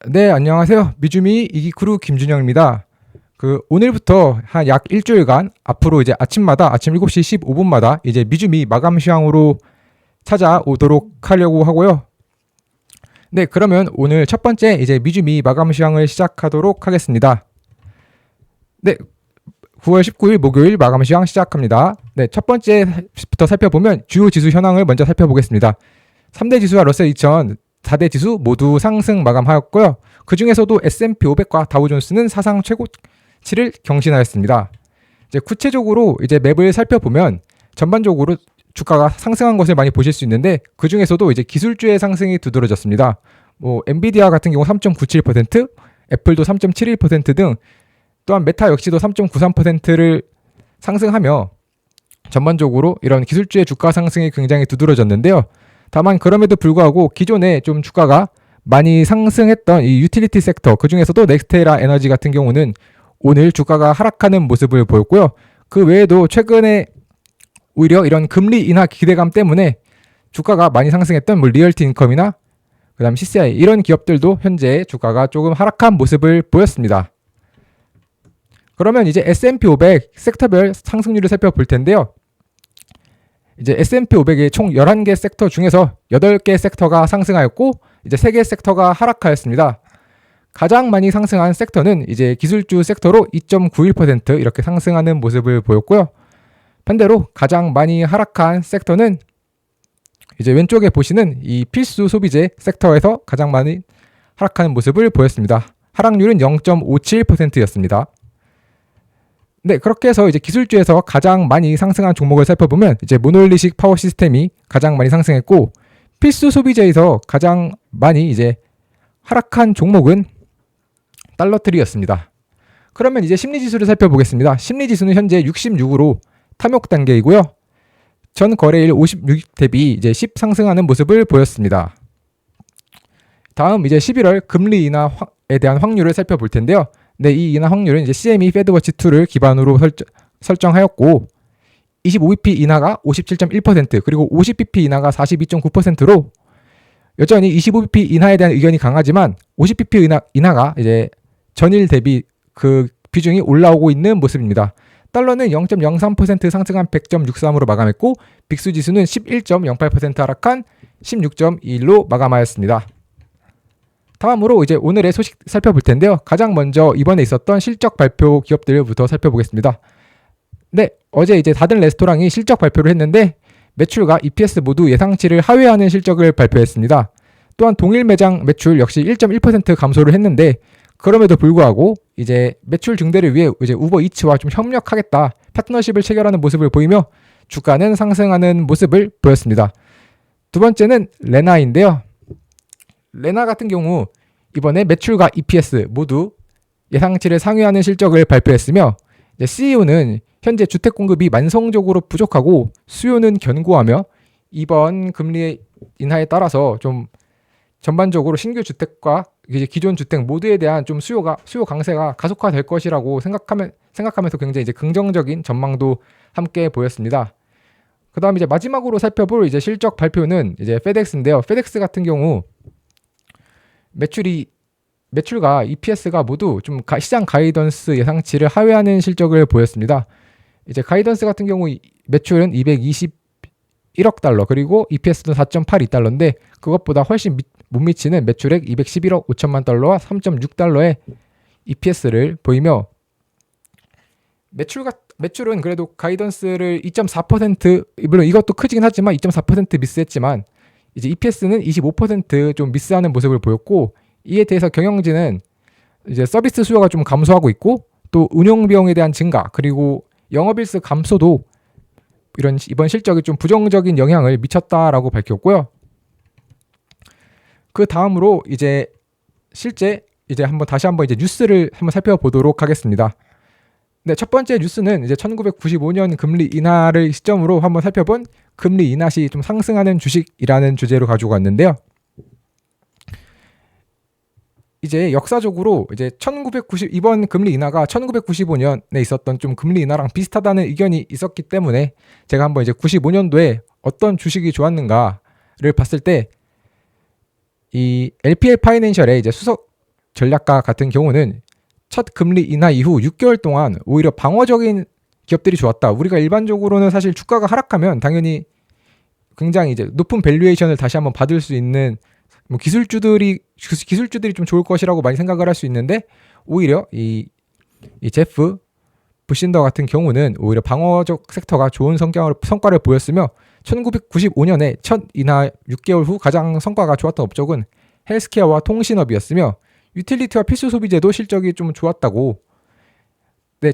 네, 안녕하세요. 미주미 이기크루 김준영입니다. 오늘부터 한 약 일주일간 앞으로 이제 아침마다 아침 7시 15분마다 이제 미주미 마감 시황으로 찾아오도록 하려고 하고요. 네, 그러면 오늘 첫 번째 이제 미주미 마감 시황을 시작하도록 하겠습니다. 네, 9월 19일 목요일 마감 시황 시작합니다. 네, 첫 번째부터 살펴보면 주요 지수 현황을 먼저 살펴보겠습니다. 3대 지수와 러셀 2000 4대 지수 모두 상승 마감하였고요. 그 중에서도 S&P 500과 다우존스는 사상 최고치를 경신하였습니다. 이제 구체적으로 이제 맵을 살펴보면 전반적으로 주가가 상승한 것을 많이 보실 수 있는데 그 중에서도 이제 기술주의 상승이 두드러졌습니다. 엔비디아 같은 경우 3.97%, 애플도 3.71%등 또한 메타 역시도 3.93%를 상승하며 전반적으로 이런 기술주의 주가 상승이 굉장히 두드러졌는데요. 다만 그럼에도 불구하고 기존에 좀 주가가 많이 상승했던 이 유틸리티 섹터, 그 중에서도 넥스테라 에너지 같은 경우는 오늘 주가가 하락하는 모습을 보였고요. 그 외에도 최근에 오히려 이런 금리 인하 기대감 때문에 주가가 많이 상승했던 리얼티 인컴이나 그다음 CCI 이런 기업들도 현재 주가가 조금 하락한 모습을 보였습니다. 그러면 이제 S&P 500 섹터별 상승률을 살펴볼 텐데요. 이제 S&P 500의 총 11개 섹터 중에서 8개 섹터가 상승하였고 이제 3개 섹터가 하락하였습니다. 가장 많이 상승한 섹터는 이제 기술주 섹터로 2.91% 이렇게 상승하는 모습을 보였고요. 반대로 가장 많이 하락한 섹터는 이제 왼쪽에 보시는 이 필수 소비재 섹터에서 가장 많이 하락하는 모습을 보였습니다. 하락률은 0.57%였습니다. 네, 그렇게 해서 이제 기술주에서 가장 많이 상승한 종목을 살펴보면 이제 모놀리식 파워 시스템이 가장 많이 상승했고 필수 소비재에서 가장 많이 이제 하락한 종목은 달러트리였습니다. 그러면 이제 심리지수를 살펴보겠습니다. 심리지수는 현재 66으로 탐욕 단계이고요. 전 거래일 56 대비 이제 10 상승하는 모습을 보였습니다. 다음 이제 11월 금리 인하에 대한 확률을 살펴볼 텐데요. 네, 이 인하 확률은 이제 CME 페드워치2를 기반으로 설정하였고 25bp 인하가 57.1% 그리고 50bp 인하가 42.9%로 여전히 25bp 인하에 대한 의견이 강하지만 50bp 인하가 이제 전일 대비 그 비중이 올라오고 있는 모습입니다. 달러는 0.03% 상승한 100.63으로 마감했고 빅스 지수는 11.08% 하락한 16.21로 마감하였습니다. 다음으로 이제 오늘의 소식 살펴볼 텐데요. 가장 먼저 이번에 있었던 실적 발표 기업들부터 살펴보겠습니다. 네, 어제 이제 다른 레스토랑이 실적 발표를 했는데 매출과 EPS 모두 예상치를 하회하는 실적을 발표했습니다. 또한 동일 매장 매출 역시 1.1% 감소를 했는데 그럼에도 불구하고 이제 매출 증대를 위해 이제 우버이츠와 좀 협력하겠다, 파트너십을 체결하는 모습을 보이며 주가는 상승하는 모습을 보였습니다. 두 번째는 레나인데요. 레나 같은 경우 이번에 매출과 EPS 모두 예상치를 상회하는 실적을 발표했으며 CEO는 현재 주택 공급이 만성적으로 부족하고 수요는 견고하며 이번 금리 인하에 따라서 좀 전반적으로 신규 주택과 이제 기존 주택 모두에 대한 좀 수요 강세가 가속화될 것이라고 생각하면서 굉장히 이제 긍정적인 전망도 함께 보였습니다. 그다음 이제 마지막으로 살펴볼 이제 실적 발표는 이제 페덱스인데요. 페덱스 같은 경우 매출과 EPS가 모두 좀 시장 가이던스 예상치를 하회하는 실적을 보였습니다. 이제 가이던스 같은 경우 매출은 221억 달러 그리고 EPS는 4.82달러인데 그것보다 훨씬 못 미치는 매출액 211억 5천만 달러와 3.6달러의 EPS를 보이며 매출은 그래도 가이던스를 2.4% 물론 이것도 크긴 하지만 2.4% 미스했지만 이제 EPS는 25% 미스하는 모습을 보였고 이에 대해서 경영진은 이제 서비스 수요가 좀 감소하고 있고 또 운영 비용에 대한 증가 그리고 영업일수 감소도 이번 실적이 좀 부정적인 영향을 미쳤다라고 밝혔고요. 그 다음으로 이제 실제 이제 다시 한번 이제 뉴스를 한번 살펴보도록 하겠습니다. 네, 첫 번째 뉴스는 이제 1995년 금리 인하를 시점으로 한번 살펴본 금리 인하 시 좀 상승하는 주식이라는 주제로 가지고 왔는데요. 이제 역사적으로 이제 이번 금리 인하가 1995년에 있었던 좀 금리 인하랑 비슷하다는 의견이 있었기 때문에 제가 한번 이제 95년도에 어떤 주식이 좋았는가를 봤을 때 이 LPL 파이낸셜의 이제 수석 전략가 같은 경우는 첫 금리 인하 이후 6개월 동안 오히려 방어적인 기업들이 좋았다. 우리가 일반적으로는 사실 주가가 하락하면 당연히 굉장히 이제 높은 밸류에이션을 다시 한번 받을 수 있는 뭐 기술주들이 좀 좋을 것이라고 많이 생각을 할 수 있는데, 오히려 이 제프 부신더 같은 경우는 오히려 방어적 섹터가 좋은 성과를 보였으며 1995년에 첫 인하 6개월 후 가장 성과가 좋았던 업종은 헬스케어와 통신업이었으며 유틸리티와 필수 소비재도 실적이 좀 좋았다고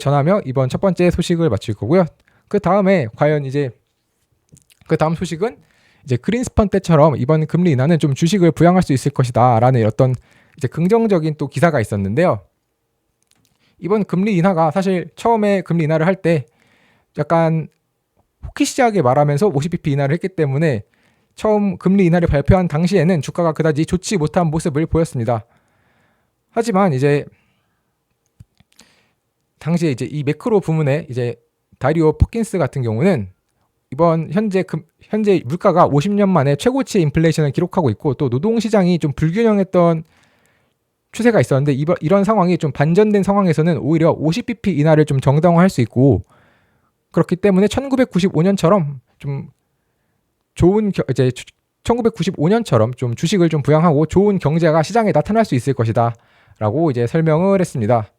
전하며 이번 첫 번째 소식을 마칠 거고요. 그 다음에 과연 이제 그 다음 소식은 이제 그린스펀 때처럼 이번 금리 인하는 좀 주식을 부양할 수 있을 것이다라는 어떤 이제 긍정적인 또 기사가 있었는데요. 이번 금리 인하가 사실 처음에 금리 인하를 할 때 약간 호키시하게 말하면서 50bp 인하를 했기 때문에 처음 금리 인하를 발표한 당시에는 주가가 그다지 좋지 못한 모습을 보였습니다. 하지만 이제 당시에 이제 이 매크로 부문의 이제 다리오 퍼킨스 같은 경우는 이번 현재 물가가 50년 만에 최고치의 인플레이션을 기록하고 있고, 또 노동시장이 좀 불균형했던 추세가 있었는데 이런 상황이 좀 반전된 상황에서는 오히려 50bp 인하를 좀 정당화할 수 있고, 그렇기 때문에 1995년처럼 좀 좋은 이제 1995년처럼 좀 주식을 좀 부양하고 좋은 경제가 시장에 나타날 수 있을 것이다라고 이제 설명을 했습니다.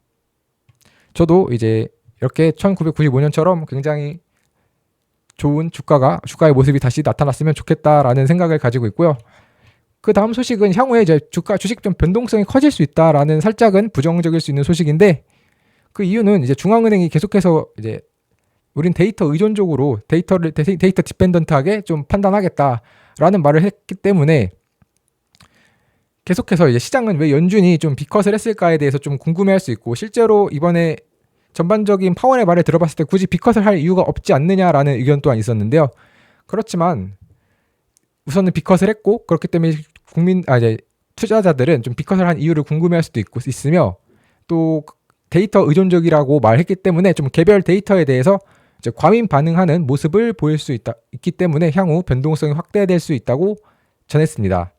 저도 이제 이렇게 1995년처럼 굉장히 좋은 주가의 모습이 다시 나타났으면 좋겠다라는 생각을 가지고 있고요. 그 다음 소식은 향후에 이제 주식 좀 변동성이 커질 수 있다라는 살짝은 부정적일 수 있는 소식인데, 그 이유는 이제 중앙은행이 계속해서 이제 우린 데이터 의존적으로 데이터 디펜던트하게 좀 판단하겠다라는 말을 했기 때문에 계속해서 이제 시장은 왜 연준이 좀 비컷을 했을까에 대해서 좀 궁금해할 수 있고, 실제로 이번에 전반적인 파월의 말을 들어봤을 때 굳이 비컷을 할 이유가 없지 않느냐라는 의견 또한 있었는데요. 그렇지만 우선은 비컷을 했고, 그렇기 때문에 이제 투자자들은 좀 비컷을 한 이유를 궁금해할 수도 있으며, 또 데이터 의존적이라고 말했기 때문에 좀 개별 데이터에 대해서 이제 과민 반응하는 모습을 보일 수 있기 때문에 향후 변동성이 확대될 수 있다고 전했습니다.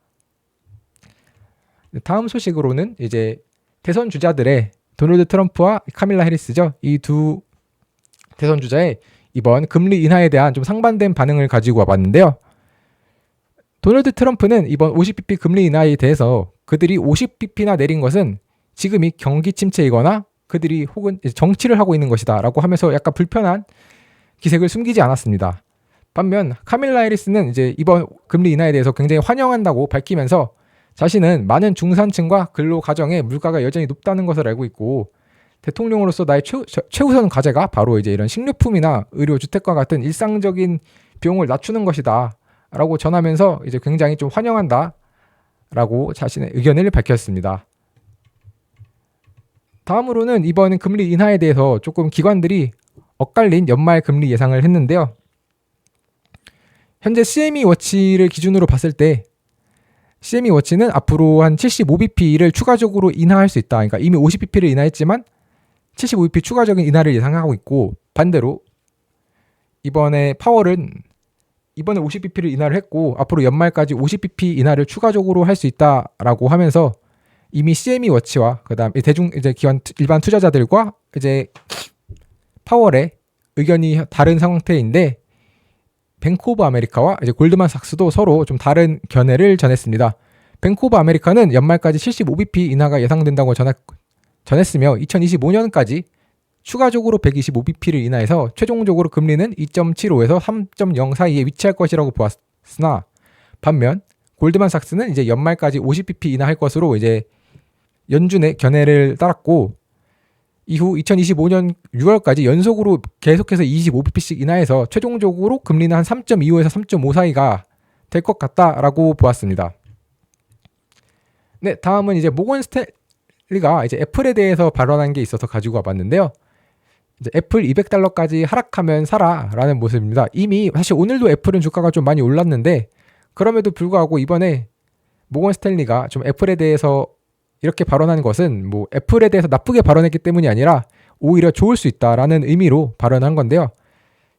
다음 소식으로는 이제 대선 주자들의 도널드 트럼프와 카밀라 해리스죠. 이 두 대선 주자의 이번 금리 인하에 대한 좀 상반된 반응을 가지고 와봤는데요. 도널드 트럼프는 이번 50bp 금리 인하에 대해서 그들이 50bp나 내린 것은 지금이 경기 침체이거나 그들이 혹은 정치를 하고 있는 것이다 라고 하면서 약간 불편한 기색을 숨기지 않았습니다. 반면 카밀라 해리스는 이제 이번 금리 인하에 대해서 굉장히 환영한다고 밝히면서 자신은 많은 중산층과 근로가정의 물가가 여전히 높다는 것을 알고 있고, 대통령으로서 나의 최우선 과제가 바로 이제 이런 식료품이나 의료, 주택과 같은 일상적인 비용을 낮추는 것이다 라고 전하면서 이제 굉장히 좀 환영한다 라고 자신의 의견을 밝혔습니다. 다음으로는 이번 금리 인하에 대해서 조금 기관들이 엇갈린 연말 금리 예상을 했는데요. 현재 CME 워치를 기준으로 봤을 때 CME 워치는 앞으로 한 75bp를 추가적으로 인하할 수 있다. 그러니까 이미 50bp를 인하했지만 75bp 추가적인 인하를 예상하고 있고, 반대로 이번에 파월은 이번에 50bp를 인하를 했고 앞으로 연말까지 50bp 인하를 추가적으로 할 수 있다라고 하면서 이미 CME 워치와 그다음 이제 기관 일반 투자자들과 이제 파월의 의견이 다른 상태인데, 뱅크 오브 아메리카와 이제 골드만삭스도 서로 좀 다른 견해를 전했습니다. 뱅크 오브 아메리카는 연말까지 75bp 인하가 예상된다고 전했으며 2025년까지 추가적으로 125bp를 인하해서 최종적으로 금리는 2.75에서 3.0 사이에 위치할 것이라고 보았으나, 반면 골드만삭스는 이제 연말까지 50bp 인하할 것으로 이제 연준의 견해를 따랐고, 이후 2025년 6월까지 연속으로 계속해서 25bp씩 인하해서 최종적으로 금리는 한 3.25에서 3.5 사이가 될 것 같다라고 보았습니다. 네, 다음은 이제 모건 스탠리가 이제 애플에 대해서 발언한 게 있어서 가지고 와봤는데요. 이제 애플 $200까지 하락하면 사라라는 모습입니다. 이미 사실 오늘도 애플은 주가가 좀 많이 올랐는데, 그럼에도 불구하고 이번에 모건 스탠리가 좀 애플에 대해서 이렇게 발언한 것은 뭐 애플에 대해서 나쁘게 발언했기 때문이 아니라 오히려 좋을 수 있다라는 의미로 발언한 건데요.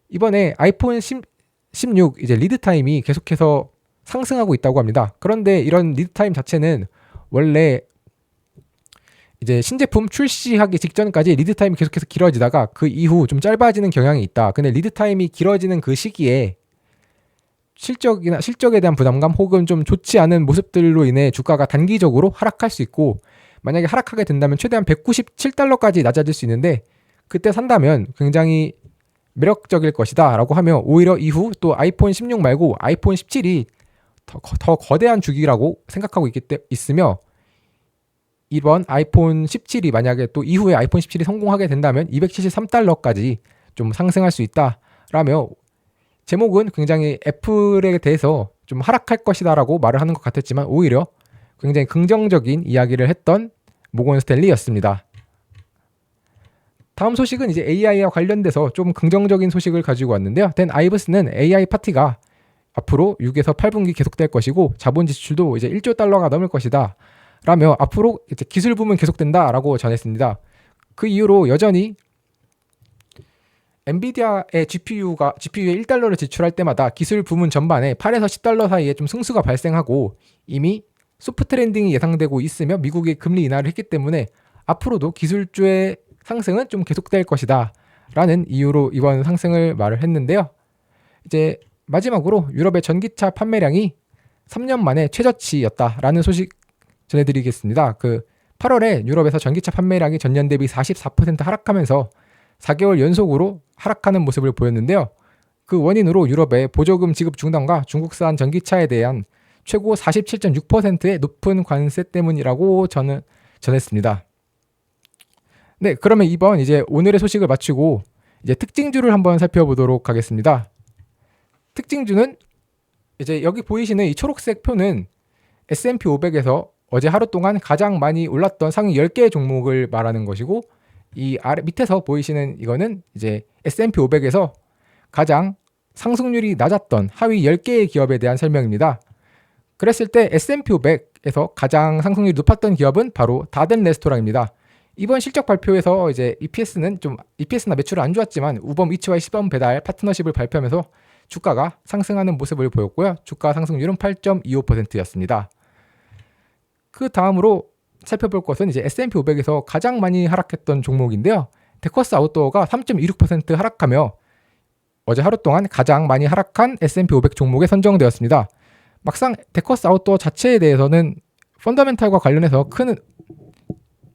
이번에 아이폰 16 이제 리드 타임이 계속해서 상승하고 있다고 합니다. 그런데 이런 리드 타임 자체는 원래 이제 신제품 출시하기 직전까지 리드 타임이 계속해서 길어지다가 그 이후 좀 짧아지는 경향이 있다. 근데 리드 타임이 길어지는 그 시기에 실적에 대한 부담감 혹은 좀 좋지 않은 모습들로 인해 주가가 단기적으로 하락할 수 있고, 만약에 하락하게 된다면 최대한 197달러까지 낮아질 수 있는데 그때 산다면 굉장히 매력적일 것이다 라고 하며, 오히려 이후 또 아이폰 16 말고 아이폰 17이 더 거대한 주기라고 생각하고 있으며, 이번 아이폰 17이 만약에 또 이후에 아이폰 17이 성공하게 된다면 273달러까지 좀 상승할 수 있다라며, 제목은 굉장히 애플에 대해서 좀 하락할 것이다 라고 말을 하는 것 같았지만 오히려 굉장히 긍정적인 이야기를 했던 모건 스탠리였습니다. 다음 소식은 이제 AI와 관련돼서 좀 긍정적인 소식을 가지고 왔는데요. 댄 아이브스는 AI 파티가 앞으로 6에서 8분기 계속될 것이고 자본 지출도 이제 1조 달러가 넘을 것이다 라며 앞으로 이제 기술 부문 계속된다 라고 전했습니다. 그 이후로 여전히 엔비디아의 GPU에 1달러를 지출할 때마다 기술 부문 전반에 8에서 10달러 사이에 좀 승수가 발생하고, 이미 소프트 랜딩이 예상되고 있으며 미국이 금리 인하를 했기 때문에 앞으로도 기술주의 상승은 좀 계속될 것이다 라는 이유로 이번 상승을 말을 했는데요. 이제 마지막으로 유럽의 전기차 판매량이 3년 만에 최저치였다라는 소식 전해드리겠습니다. 그 8월에 유럽에서 전기차 판매량이 전년 대비 44% 하락하면서 4개월 연속으로 하락하는 모습을 보였는데요. 그 원인으로 유럽의 보조금 지급 중단과 중국산 전기차에 대한 최고 47.6%의 높은 관세 때문이라고 저는 전했습니다. 네, 그러면 이번 이제 오늘의 소식을 마치고 이제 특징주를 한번 살펴보도록 하겠습니다. 특징주는 이제 여기 보이시는 이 초록색 표는 S&P 500에서 어제 하루 동안 가장 많이 올랐던 상위 10개의 종목을 말하는 것이고, 이 아래 밑에서 보이시는 이거는 이제 S&P 500에서 가장 상승률이 낮았던 하위 10개의 기업에 대한 설명입니다. 그랬을 때 S&P 500에서 가장 상승률이 높았던 기업은 바로 다덴 레스토랑입니다. 이번 실적 발표에서 이제 EPS나 매출은 안 좋았지만 우범 이츠와의 시범 배달 파트너십을 발표하면서 주가가 상승하는 모습을 보였고요. 주가 상승률은 8.25%였습니다. 그 다음으로 살펴볼 것은 이제 S&P 500에서 가장 많이 하락했던 종목인데요. 데커스 아웃도어가 3.26% 하락하며 어제 하루 동안 가장 많이 하락한 S&P 500 종목에 선정되었습니다. 막상 데커스 아웃도어 자체에 대해서는 펀더멘탈과 관련해서 큰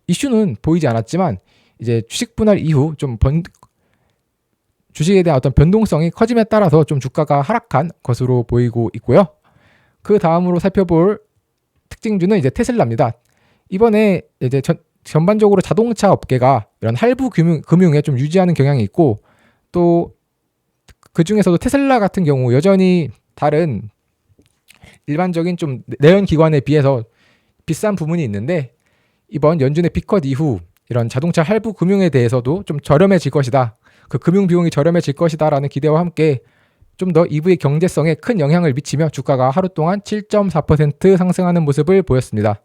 이슈는 보이지 않았지만, 이제 주식 분할 이후 좀 주식에 대한 어떤 변동성이 커짐에 따라서 좀 주가가 하락한 것으로 보이고 있고요. 그 다음으로 살펴볼 특징주는 이제 테슬라입니다. 이번에 이제 전반적으로 자동차 업계가 이런 할부 금융에 좀 유지하는 경향이 있고, 또 그 중에서도 테슬라 같은 경우 여전히 다른 일반적인 좀 내연 기관에 비해서 비싼 부분이 있는데, 이번 연준의 빅컷 이후 이런 자동차 할부 금융에 대해서도 좀 저렴해질 것이다, 그 금융 비용이 저렴해질 것이다 라는 기대와 함께 좀 더 EV의 경제성에 큰 영향을 미치며 주가가 하루 동안 7.4% 상승하는 모습을 보였습니다.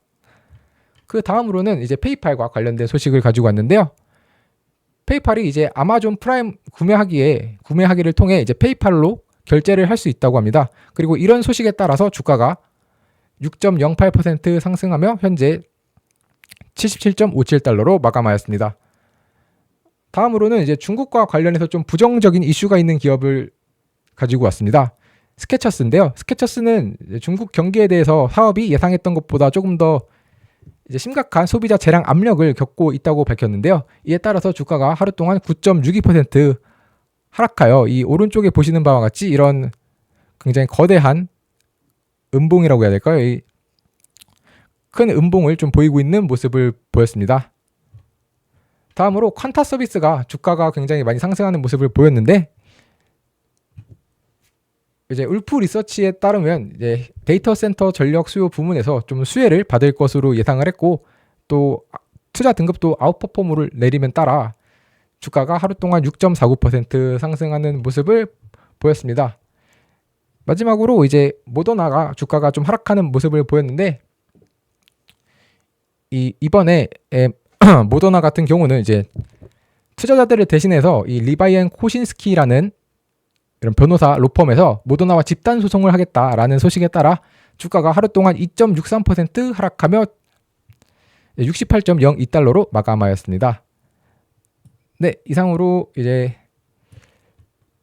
그 다음으로는 이제 페이팔과 관련된 소식을 가지고 왔는데요. 페이팔이 이제 아마존 프라임 구매하기를 통해 이제 페이팔로 결제를 할 수 있다고 합니다. 그리고 이런 소식에 따라서 주가가 6.08% 상승하며 현재 77.57달러로 마감하였습니다. 다음으로는 이제 중국과 관련해서 좀 부정적인 이슈가 있는 기업을 가지고 왔습니다. 스케쳐스인데요. 스케쳐스는 중국 경기에 대해서 사업이 예상했던 것보다 조금 더 이제 심각한 소비자 재량 압력을 겪고 있다고 밝혔는데요. 이에 따라서 주가가 하루 동안 9.62% 하락하여 이 오른쪽에 보시는 바와 같이 이런 굉장히 거대한 음봉이라고 해야 될까요? 이 큰 음봉을 좀 보이고 있는 모습을 보였습니다. 다음으로 퀀타 서비스가 주가가 굉장히 많이 상승하는 모습을 보였는데, 이제 울프 리서치에 따르면 이제 데이터 센터 전력 수요 부문에서 좀 수혜를 받을 것으로 예상을 했고, 또 투자 등급도 아웃퍼폼을 내리면 따라 주가가 하루 동안 6.49% 상승하는 모습을 보였습니다. 마지막으로 이제 모더나가 주가가 좀 하락하는 모습을 보였는데, 이번에 모더나 같은 경우는 이제 투자자들을 대신해서 이 리바이앤 코신스키라는 이런 변호사 로펌에서 모더나와 집단 소송을 하겠다라는 소식에 따라 주가가 하루 동안 2.63% 하락하며 68.02달러로 마감하였습니다. 네, 이상으로 이제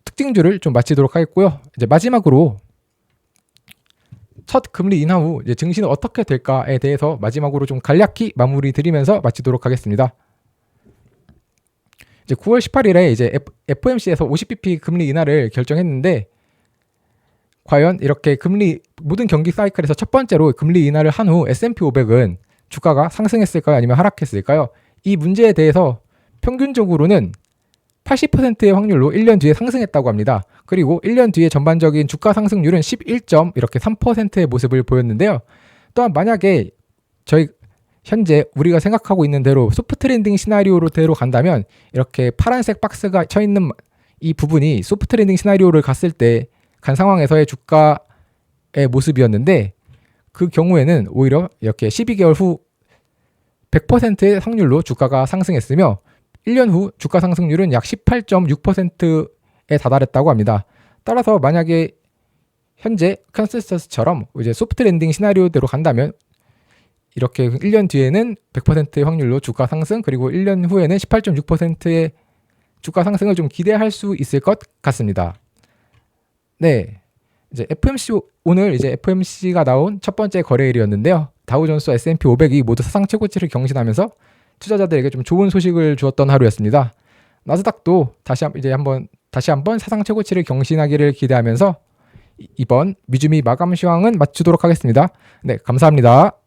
특징주를 좀 마치도록 하겠고요. 이제 마지막으로 첫 금리 인하 후 이제 증시는 어떻게 될까에 대해서 마지막으로 좀 간략히 마무리 드리면서 마치도록 하겠습니다. 이제 9월 18일에 이제 FOMC에서 50bp 금리 인하를 결정했는데, 과연 이렇게 모든 경기 사이클에서 첫 번째로 금리 인하를 한 후 S&P 500은 주가가 상승했을까요? 아니면 하락했을까요? 이 문제에 대해서 평균적으로는 80%의 확률로 1년 뒤에 상승했다고 합니다. 그리고 1년 뒤에 전반적인 주가 상승률은 11.3%의 모습을 보였는데요. 또한 만약에 현재 우리가 생각하고 있는 대로 소프트 랜딩 시나리오대로 간다면, 이렇게 파란색 박스가 쳐 있는 이 부분이 소프트 랜딩 시나리오를 갔을 때 간 상황에서의 주가의 모습이었는데, 그 경우에는 오히려 이렇게 12개월 후 100%의 확률로 주가가 상승했으며 1년 후 주가 상승률은 약 18.6%에 다다랐다고 합니다. 따라서 만약에 현재 컨센서스처럼 이제 소프트 랜딩 시나리오대로 간다면, 이렇게 1년 뒤에는 100%의 확률로 주가 상승, 그리고 1년 후에는 18.6%의 주가 상승을 좀 기대할 수 있을 것 같습니다. 네, 이제 오늘 이제 FOMC가 나온 첫 번째 거래일이었는데요. 다우존스와 S&P 500이 모두 사상 최고치를 경신하면서 투자자들에게 좀 좋은 소식을 주었던 하루였습니다. 나스닥도 다시 한번 사상 최고치를 경신하기를 기대하면서 이번 미주미 마감 시황은 마치도록 하겠습니다. 네, 감사합니다.